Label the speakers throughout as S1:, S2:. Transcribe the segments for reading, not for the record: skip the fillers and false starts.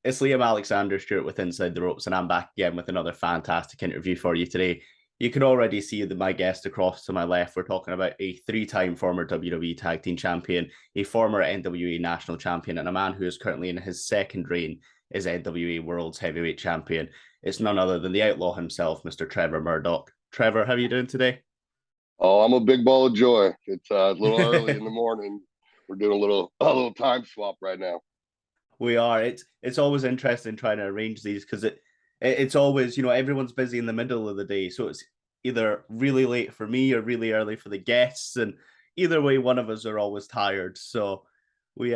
S1: It's Liam Alexander Stewart with Inside the Ropes, and I'm back again with another fantastic interview for you today. You can already see that my guest across to my left. We're talking about a three-time former WWE Tag Team Champion, a former NWA National Champion, and a man who is currently in his second reign as NWA World's Heavyweight Champion. It's none other than the outlaw himself, Mr. Trevor Murdoch. Trevor, how are you doing today?
S2: Oh, I'm a big ball of joy. It's a little early in the morning. We're doing a little time swap right now.
S1: We are. It's always interesting trying to arrange these because it's always, everyone's busy in the middle of the day. So it's either really late for me or really early for the guests. And either way, one of us are always tired. So we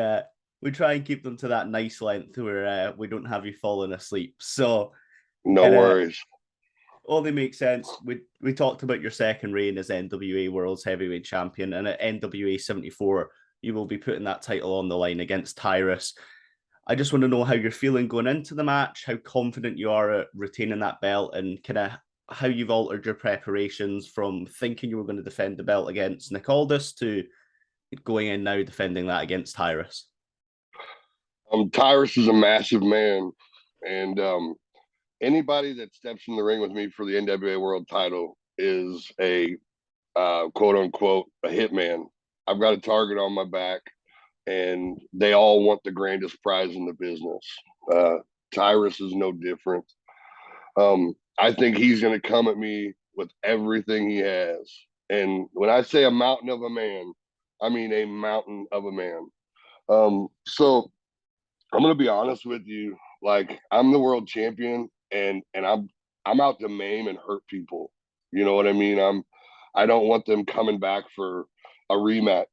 S1: try and keep them to that nice length where we don't have you falling asleep. So
S2: No worries.
S1: Only makes sense. We talked about your second reign as NWA World's Heavyweight Champion, and at NWA 74, you will be putting that title on the line against Tyrus. I just want to know how you're feeling going into the match, how confident you are at retaining that belt, and kind of how you've altered your preparations from thinking you were going to defend the belt against Nick Aldis to going in now defending that against Tyrus.
S2: Tyrus is a massive man, and anybody that steps in the ring with me for the NWA World title is a quote unquote a hitman. I've got a target on my back, and they all want the grandest prize in the business. Tyrus is no different. I think he's going to come at me with everything he has. And when I say a mountain of a man, I mean a mountain of a man. So I'm going to be honest with you. Like, I'm the world champion, and I'm out to maim and hurt people. You know what I mean? I don't want them coming back for a rematch.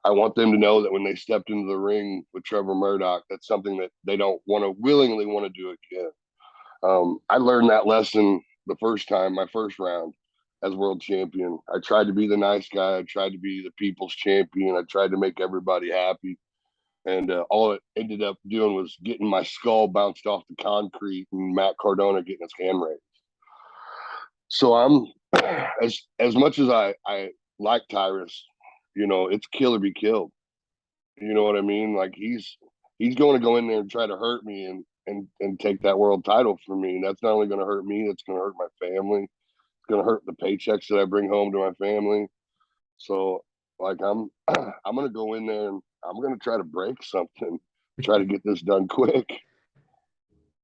S2: I want them to know that when they stepped into the ring with Trevor Murdoch, that's something that they don't willingly want to do again. I learned that lesson the first time, my first round as world champion. I tried to be the nice guy. I tried to be the people's champion. I tried to make everybody happy. And all it ended up doing was getting my skull bounced off the concrete and Matt Cardona getting his hand raised. So I'm, as much as I like Tyrus, it's kill or be killed. You know what I mean? Like, he's going to go in there and try to hurt me and take that world title from me. And that's not only going to hurt me, it's going to hurt my family. It's going to hurt the paychecks that I bring home to my family. So, like, I'm going to go in there and I'm going to try to break something, try to get this done quick.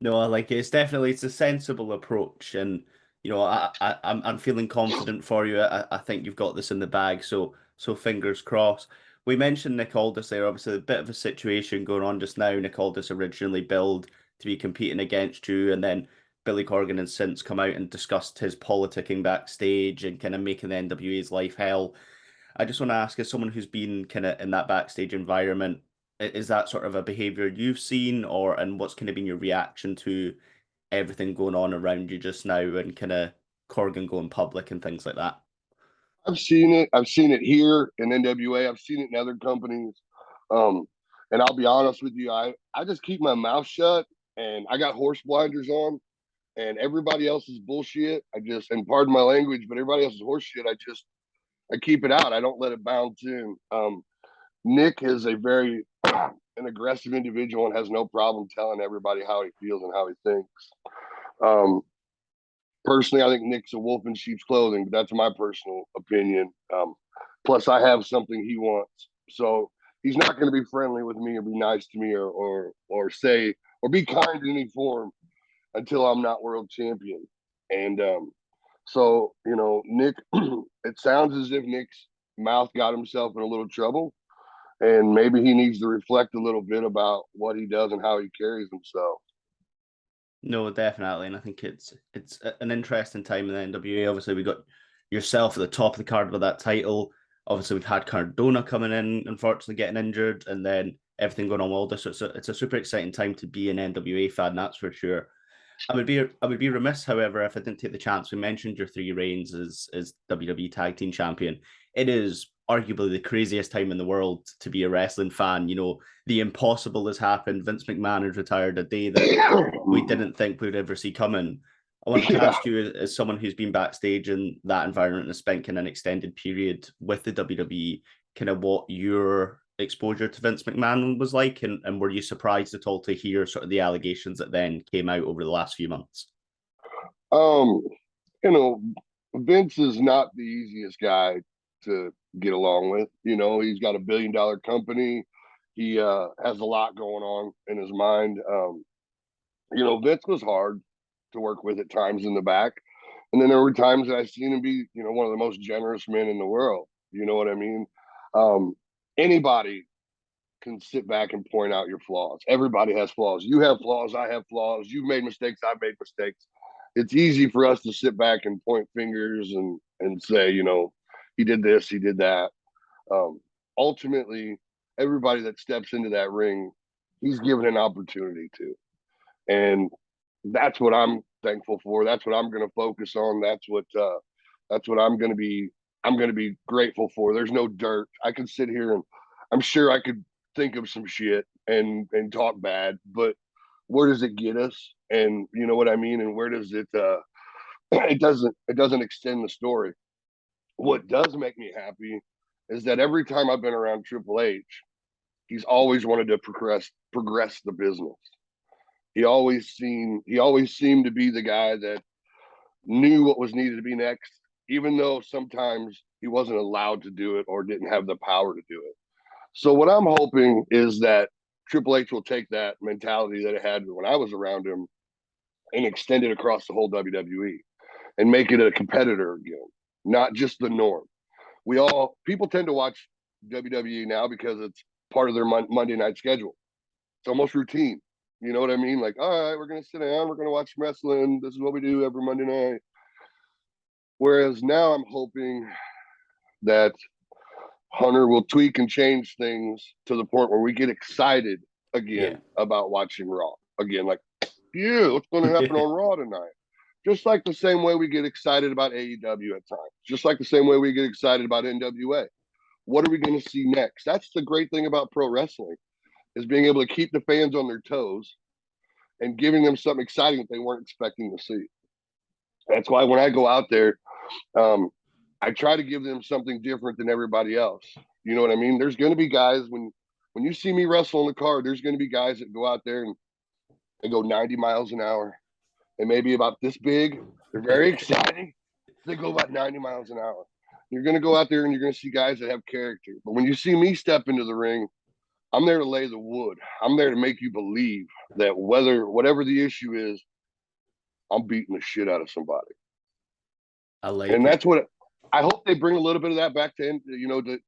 S1: No, I like it. It's a sensible approach, and I'm feeling confident for you. I think you've got this in the bag. So fingers crossed. We mentioned Nick Aldis there. Obviously, a bit of a situation going on just now. Nick Aldis originally billed to be competing against you, and then Billy Corgan has since come out and discussed his politicking backstage and kind of making the NWA's life hell. I just want to ask, as someone who's been kind of in that backstage environment, is that sort of a behavior you've seen, and what's kind of been your reaction to everything going on around you just now and kind of Corgan going public and things like that?
S2: I've seen it. I've seen it here in NWA. I've seen it in other companies. And I'll be honest with you, I just keep my mouth shut, and I got horse blinders on, and everybody else's bullshit. And pardon my language, but everybody else's horse shit, I keep it out. I don't let it bounce in. Nick is a very an aggressive individual and has no problem telling everybody how he feels and how he thinks. Personally, I think Nick's a wolf in sheep's clothing, but that's my personal opinion. Plus, I have something he wants, so he's not going to be friendly with me or be nice to me or say or be kind in any form until I'm not world champion. And so, Nick, it sounds as if Nick's mouth got himself in a little trouble, and maybe he needs to reflect a little bit about what he does and how he carries himself.
S1: No, definitely, and I think it's an interesting time in the NWA. Obviously, we got yourself at the top of the card with that title. Obviously, we've had Cardona coming in, unfortunately getting injured, and then everything going on with all this. So it's a super exciting time to be an NWA fan, that's for sure. I would be remiss, however, if I didn't take the chance. We mentioned your three reigns as WWE Tag Team Champion. It is arguably the craziest time in the world to be a wrestling fan. The impossible has happened. Vince McMahon has retired a day that we didn't think we'd ever see coming. I want to ask you, as someone who's been backstage in that environment and spent kind of an extended period with the WWE, kind of what your exposure to Vince McMahon was like, and were you surprised at all to hear sort of the allegations that then came out over the last few months?
S2: Um, you know, Vince is not the easiest guy to get along with. You know, he's got $1 billion company. He has a lot going on in his mind. You know, Vince was hard to work with at times in the back. And then there were times that I've seen him be, you know, one of the most generous men in the world. You know what I mean? Um, Anybody can sit back and point out your flaws. Everybody has flaws. You have flaws. I have flaws. You've made mistakes. I've made mistakes. It's easy for us to sit back and point fingers and say, you know, he did this, he did that. Ultimately, everybody that steps into that ring, he's given an opportunity to, and that's what I'm thankful for. That's what I'm going to focus on. That's what I'm going to be. I'm going to be grateful for. There's no dirt. I can sit here and I'm sure I could think of some shit and talk bad, but where does it get us? And you know what I mean? And where does it it doesn't extend the story. What does make me happy is that every time I've been around Triple H, he's always wanted to progress the business. He always seemed to be the guy that knew what was needed to be next, even though sometimes he wasn't allowed to do it or didn't have the power to do it. So what I'm hoping is that Triple H will take that mentality that it had when I was around him and extend it across the whole WWE and make it a competitor again, not just the norm. People tend to watch WWE now because it's part of their Monday night schedule. It's almost routine. You know what I mean? Like, all right, we're going to sit down, we're going to watch wrestling. This is what we do every Monday night. Whereas now I'm hoping that Hunter will tweak and change things to the point where we get excited again about watching Raw. Again, like, yeah, what's going to happen on Raw tonight? Just like the same way we get excited about AEW at times. Just like the same way we get excited about NWA. What are we going to see next? That's the great thing about pro wrestling, is being able to keep the fans on their toes and giving them something exciting that they weren't expecting to see. That's why when I go out there, I try to give them something different than everybody else. You know what I mean? There's going to be guys when you see me wrestle on the card, there's going to be guys that go out there and they go 90 miles an hour. They may be about this big. They're very exciting. They go about 90 miles an hour. You're going to go out there and you're going to see guys that have character. But when you see me step into the ring, I'm there to lay the wood. I'm there to make you believe that whatever the issue is, I'm beating the shit out of somebody.
S1: I like
S2: and
S1: it.
S2: that's what I hope they bring a little bit of that back to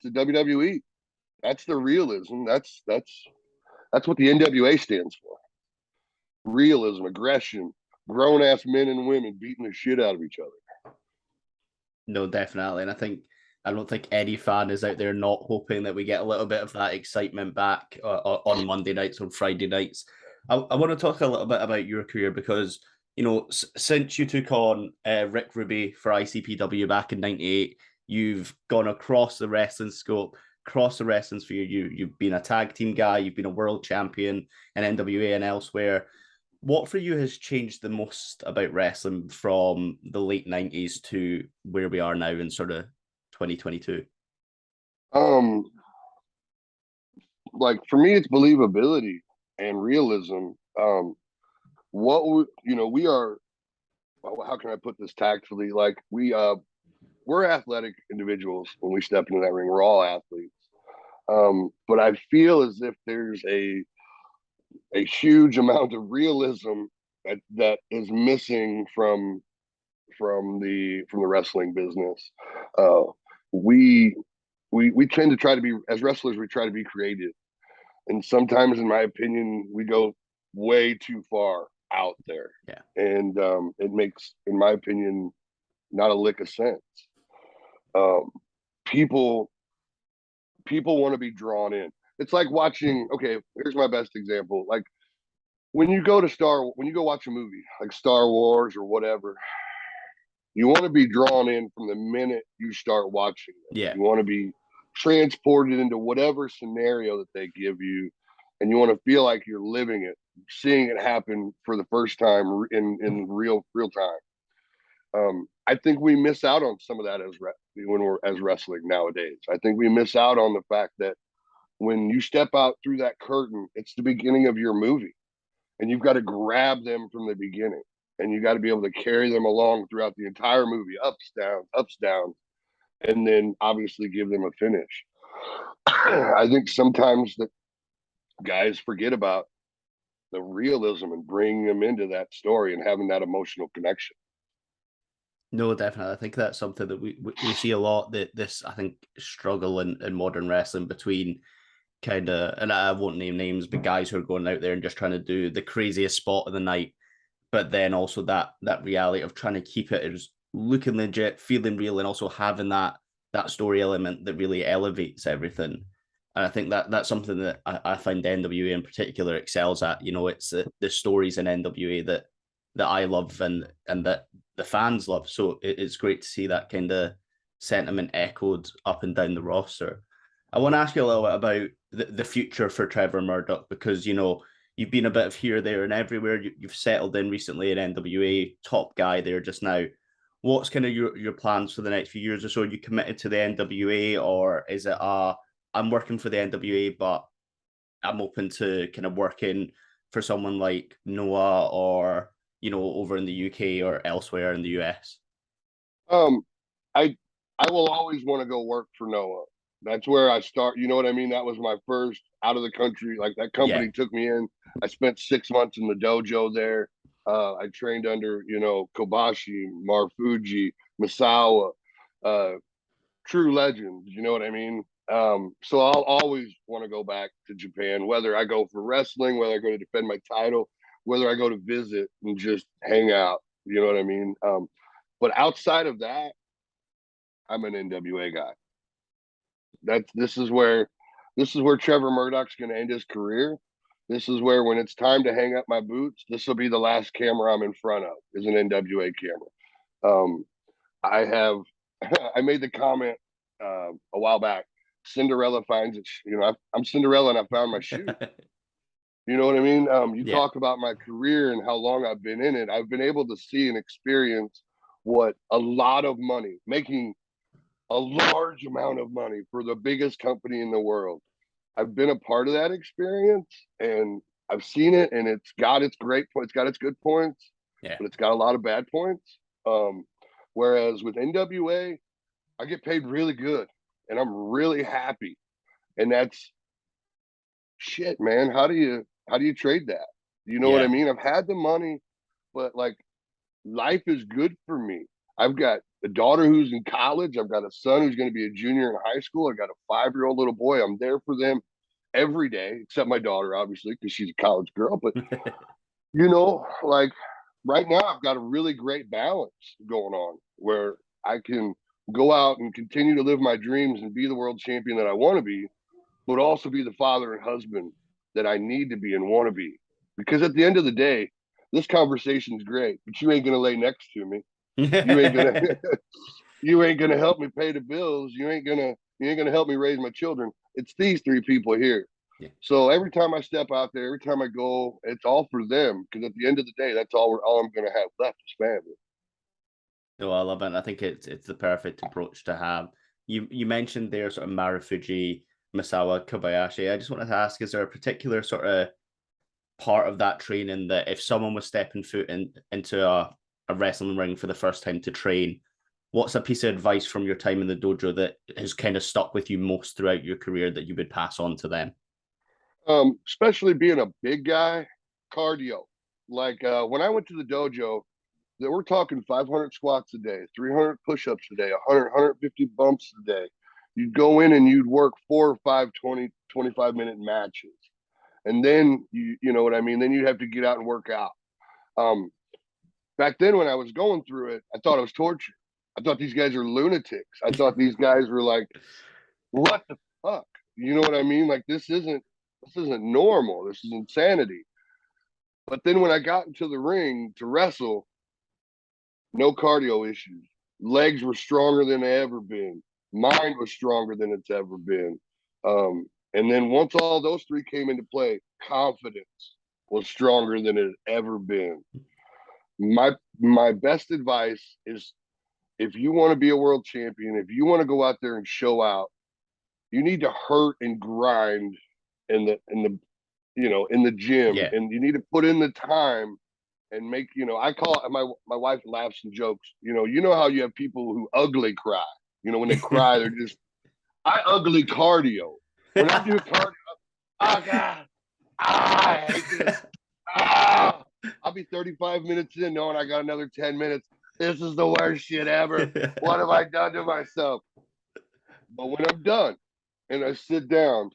S2: WWE. That's the realism. That's what the NWA stands for. Realism, aggression, grown ass men and women beating the shit out of each other.
S1: No, definitely. And I don't think any fan is out there not hoping that we get a little bit of that excitement back on Monday nights, on Friday nights. I want to talk a little bit about your career because, you know, since you took on Rick Ruby for ICPW back in '98, you've gone across the wrestling scope, across the wrestling sphere. You've been a tag team guy, you've been a world champion in NWA and elsewhere. What for you has changed the most about wrestling from the late '90s to where we are now in sort of 2022?
S2: Like for me, it's believability and realism. We are. How can I put this tactfully? Like we're athletic individuals when we step into that ring. We're all athletes. But I feel as if there's a huge amount of realism that is missing from the wrestling business. We tend to try to be, as wrestlers, we try to be creative, and sometimes, in my opinion, we go way too far out there.
S1: Yeah,
S2: and it makes, in my opinion, not a lick of sense. Um, people want to be drawn in. It's like watching. Okay, here's my best example. Like when you go watch a movie like Star Wars or whatever, you want to be drawn in from the minute you start watching it.
S1: yeah.
S2: You want to be transported into whatever scenario that they give you, and you want to feel like you're living it, seeing it happen for the first time in real time. I think we miss out on some of that when we're as wrestling nowadays. I think we miss out on the fact that when you step out through that curtain, it's the beginning of your movie, and you've got to grab them from the beginning, and you got to be able to carry them along throughout the entire movie, ups, downs, and then obviously give them a finish. I think sometimes that guys forget about the realism and bringing them into that story and having that emotional connection.
S1: No, definitely. I think that's something that we see a lot, that this, I think, struggle in modern wrestling between kind of, and I won't name names, but guys who are going out there and just trying to do the craziest spot of the night, but then also that reality of trying to keep it as looking legit, feeling real, and also having that story element that really elevates everything. And I think that's something that I find NWA in particular excels at. You know, it's the stories in NWA that I love and that the fans love. So it's great to see that kind of sentiment echoed up and down the roster. I want to ask you a little bit about the future for Trevor Murdoch, because, you know, you've been a bit of here, there, and everywhere. You've settled in recently in NWA, top guy there just now. What's kind of your plans for the next few years or so? Are you committed to the NWA, or is it I'm working for the NWA, but I'm open to kind of working for someone like Noah, or, you know, over in the UK or elsewhere in the US?
S2: Um, I I will always want to go work for Noah. That's where I start. You know what I mean? That was my first out of the country. Like, that
S1: Yeah.
S2: company took me in. I spent 6 months in the dojo there. I trained under, Kobashi, Marufuji, Misawa, uh, true legends. You know what I mean? So I'll always want to go back to Japan, whether I go for wrestling, whether I go to defend my title, whether I go to visit and just hang out. You know what I mean? But outside of that, I'm an NWA guy. That's this is where Trevor Murdoch's going to end his career. This is where, when it's time to hang up my boots, this will be the last camera I'm in front of, is an NWA camera. I have I made the comment a while back. Cinderella finds it. I'm Cinderella and I found my shoe. You know what I mean? You
S1: Yeah.
S2: talk about my career and how long I've been in it. I've been able to see and experience what a lot of money, making a large amount of money for the biggest company in the world. I've been a part of that experience, and I've seen it, and it's got its great points, it's got its good points,
S1: Yeah.
S2: but it's got a lot of bad points. Whereas with NWA, I get paid really good, and I'm really happy, and that's shit, man. How do you trade that? You know what I
S1: Yeah.
S2: mean? I've had the money, but like, life is good for me. I've got a daughter who's in college. I've got a son who's going to be a junior in high school. I got a 5-year-old little boy. I'm there for them every day, except my daughter, obviously, because she's a college girl. But, like, right now, I've got a really great balance going on where I can go out and continue to live my dreams and be the world champion that I want to be, but also be the father and husband that I need to be and want to be. Because at the end of the day, this conversation's great, but you ain't gonna lay next to me. You ain't gonna you ain't gonna help me pay the bills. You ain't gonna help me raise my children. It's these three people here.
S1: Yeah.
S2: So every time I step out there, every time I go, it's all for them. Because at the end of the day, that's all I'm gonna have left is family.
S1: No, I love it. I think it's the perfect approach to have. You mentioned there sort of Marufuji, Misawa, Kobayashi. I just wanted to ask, is there a particular sort of part of that training that, if someone was stepping foot into a wrestling ring for the first time to train, what's a piece of advice from your time in the dojo that has kind of stuck with you most throughout your career that you would pass on to them?
S2: Especially being a big guy, cardio. Like, when I went to the dojo, that we're talking 500 squats a day, 300 push-ups a day, 150 bumps a day. You'd go in and you'd work 4 or 5 25-minute matches, and then you know what I mean, then you'd have to get out and work out. Um back then, when I was going through it, I thought it was torture. I thought these guys are lunatics. I thought these guys were like, what the fuck, you know what I mean? Like, this isn't normal, this is insanity. But then when I got into the ring to wrestle, no cardio issues. Legs were stronger than they ever been. Mind was stronger than it's ever been. And then once all those three came into play, confidence was stronger than it had ever been. My best advice is, if you want to be a world champion, if you want to go out there and show out, you need to hurt and grind in the in the gym,
S1: Yeah.
S2: and you need to put in the time and make, I call it, my wife laughs and jokes, how you have people who ugly cry, when they cry, they're just, I ugly cardio. When I do cardio, oh God, I hate this. Ah, I'll be 35 minutes in knowing I got another 10 minutes. This is the worst shit ever. What have I done to myself? But when I'm done and I sit down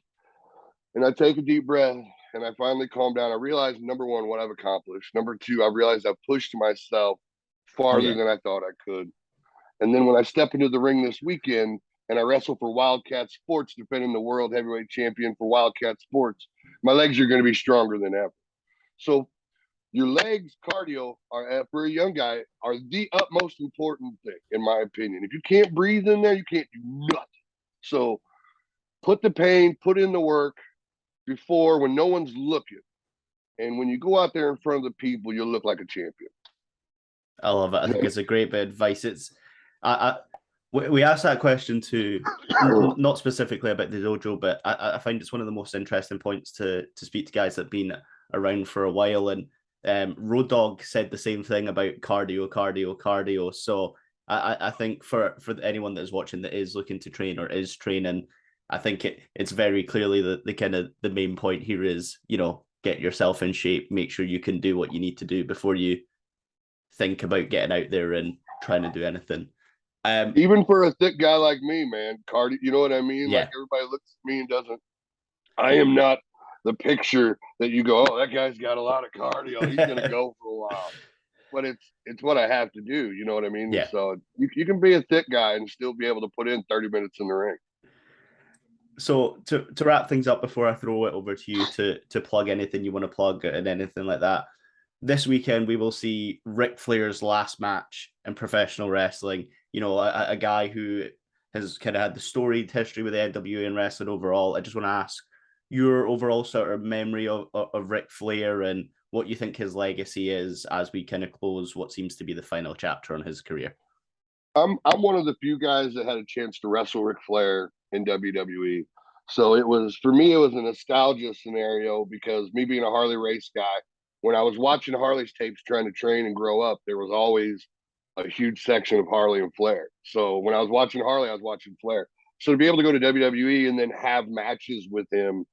S2: and I take a deep breath and I finally calm down, I realize, number one, what I've accomplished. Number two, I realized I've pushed myself farther
S1: Yeah.
S2: than I thought I could. And then when I step into the ring this weekend and I wrestle for Wildcat Sports, defending the world heavyweight champion for Wildcat Sports, my legs are going to be stronger than ever. So your legs, cardio, are for a young guy, are the utmost important thing, in my opinion. If you can't breathe in there, you can't do nothing. So put the pain, put in the work before, when no one's looking. And when you go out there in front of the people, you'll look like a champion.
S1: I love it. I think it's a great bit of advice. We asked that question to not specifically about the dojo, but I find it's one of the most interesting points to speak to guys that have been around for a while. And Road Dogg said the same thing about cardio. So I think for anyone that is watching that is looking to train or is training, I think it's very clearly the kind of the main point here is, get yourself in shape, make sure you can do what you need to do before you think about getting out there and trying to do anything.
S2: Even for a thick guy like me, man, cardio, you know what I mean?
S1: Yeah.
S2: Like, everybody looks at me and doesn't, I am not the picture that you go, oh, that guy's got a lot of cardio, he's going to go for a while. But it's what I have to do, you know what I mean?
S1: Yeah.
S2: So you can be a thick guy and still be able to put in 30 minutes in the ring.
S1: So to wrap things up before I throw it over to you to plug anything you want to plug and anything like that, this weekend we will see Ric Flair's last match in professional wrestling. A guy who has kind of had the storied history with the NWA and wrestling overall. I just want to ask your overall sort of memory of Ric Flair and what you think his legacy is as we kind of close what seems to be the final chapter on his career.
S2: I'm one of the few guys that had a chance to wrestle Ric Flair in WWE. So it was, for me, it was a nostalgia scenario, because me being a Harley race guy, when I was watching Harley's tapes trying to train and grow up, there was always a huge section of Harley and Flair. So when I was watching Harley, I was watching Flair. So to be able to go to WWE and then have matches with him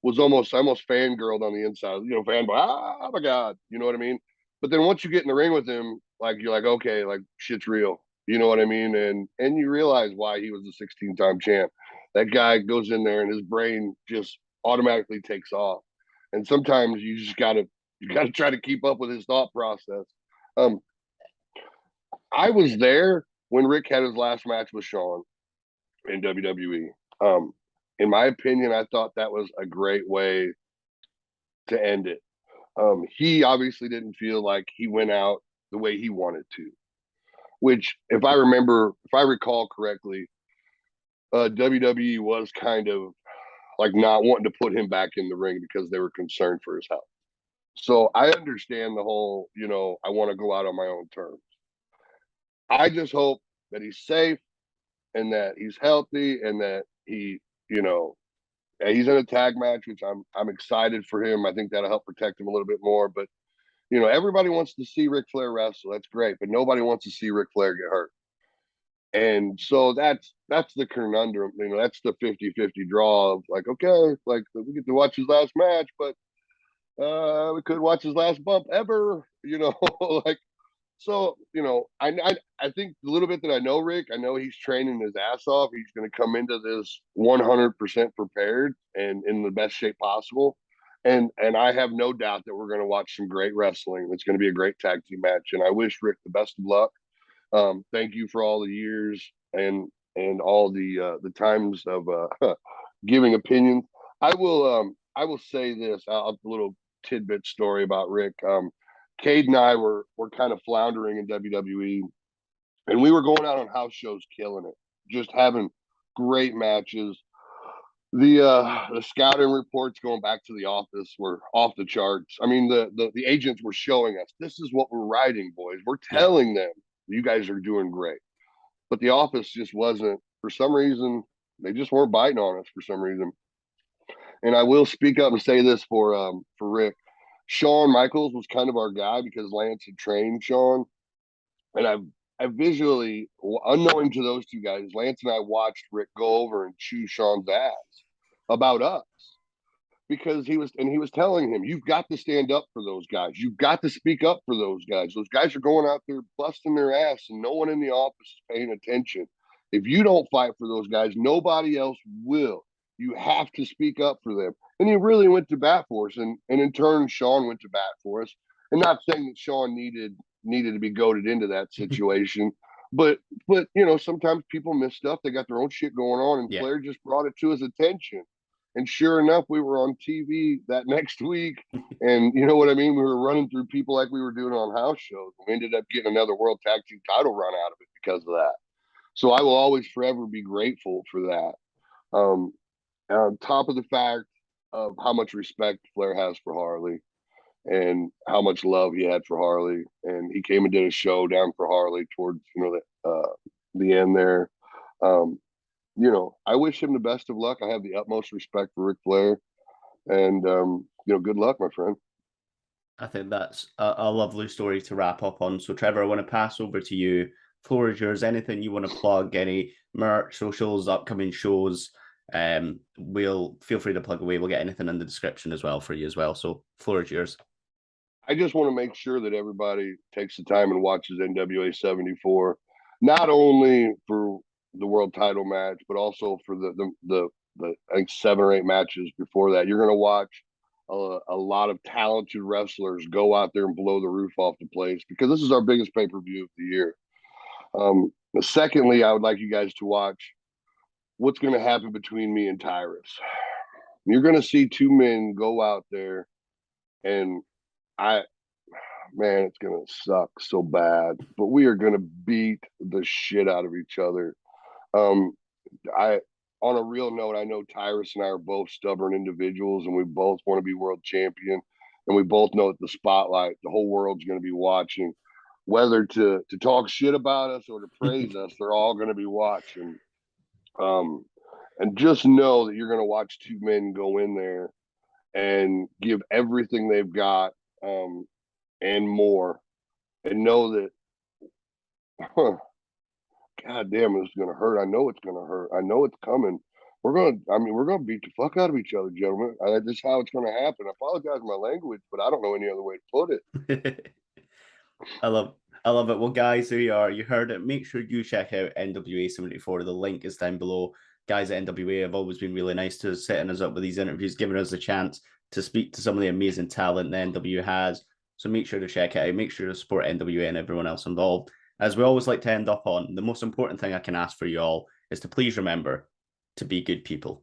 S2: was almost fangirled on the inside, fanboy, oh my God, you know what I mean? But then once you get in the ring with him, like, you're like, okay, like, shit's real. You know what I mean? And you realize why he was the 16-time champ. That guy goes in there and his brain just automatically takes off. And sometimes you gotta try to keep up with his thought process. I was there when Rick had his last match with Shawn in WWE. In my opinion, I thought that was a great way to end it. He obviously didn't feel like he went out the way he wanted to, which, if I recall correctly, WWE was kind of like not wanting to put him back in the ring because they were concerned for his health. So I understand the whole, I want to go out on my own terms. I just hope that he's safe and that he's healthy and that he's in a tag match, which I'm excited for him. I think that'll help protect him a little bit more. But everybody wants to see Ric Flair wrestle. That's great, but nobody wants to see Ric Flair get hurt. And so that's the conundrum. That's the 50-50 draw of, like, okay, like, we get to watch his last match, but we could watch his last bump ever, like, so, I think the little bit that I know Rick, I know he's training his ass off. He's going to come into this 100% prepared and in the best shape possible. And I have no doubt that we're going to watch some great wrestling. It's going to be a great tag team match. And I wish Rick the best of luck. Thank you for all the years and all the times of giving opinions. I will say this, a little tidbit story about Rick. Cade and I were kind of floundering in WWE, and we were going out on house shows, killing it, just having great matches. The scouting reports going back to the office were off the charts. I mean, the agents were showing us, this is what we're writing, boys. We're telling them, you guys are doing great. But the office just wasn't, for some reason, They just weren't biting on us for some reason. And I will speak up and say this for Rick. Shawn Michaels was kind of our guy because Lance had trained Shawn, and I visually, unknowing to those two guys, Lance and I watched Rick go over and chew Shawn's ass about us because he was telling him, you've got to stand up for those guys. You've got to speak up for those guys. Those guys are going out there busting their ass, and no one in the office is paying attention. If you don't fight for those guys, nobody else will. You have to speak up for them. And he really went to bat for us. And in turn, Shawn went to bat for us. And not saying that Shawn needed to be goaded into that situation. But sometimes people miss stuff. They got their own shit going on. And Flair just brought it to his attention. And sure enough, we were on TV that next week. And you know what I mean? We were running through people like we were doing on house shows. We ended up getting another World Tag Team title run out of it because of that. So I will always forever be grateful for that. On top of the fact of how much respect Flair has for Harley and how much love he had for Harley. And he came and did a show down for Harley towards, the end there. I wish him the best of luck. I have the utmost respect for Ric Flair. And, good luck, my friend.
S1: I think that's a lovely story to wrap up on. So, Trevor, I want to pass over to you. Floor is yours. Anything you want to plug, any merch, socials, upcoming shows, we'll feel free to plug away. We'll get anything in the description as well for you as well. So, floor is yours.
S2: I just want to make sure that everybody takes the time and watches NWA 74, not only for the world title match, but also for the I think 7 or 8 matches before that. You're going to watch a lot of talented wrestlers go out there and blow the roof off the place because this is our biggest pay-per-view of the year. Secondly, I would like you guys to watch what's going to happen between me and Tyrus. You're going to see 2 men go out there, and it's going to suck so bad, but we are going to beat the shit out of each other. On a real note, I know Tyrus and I are both stubborn individuals, and we both want to be world champion, and we both know that the spotlight, the whole world's going to be watching. Whether to talk shit about us or to praise us, they're all going to be watching. And just know that you're going to watch 2 men go in there and give everything they've got, and more, and know that, God damn, it's going to hurt. I know it's going to hurt. I know it's coming. We're going to beat the fuck out of each other, gentlemen. This is how it's going to happen. I apologize for my language, but I don't know any other way to put it.
S1: I love it. Well, guys, there you are. You heard it. Make sure you check out NWA 74. The link is down below. Guys at NWA have always been really nice to setting us up with these interviews, giving us a chance to speak to some of the amazing talent the NWA has. So make sure to check it out. Make sure to support NWA and everyone else involved. As we always like to end up on, the most important thing I can ask for you all is to please remember to be good people.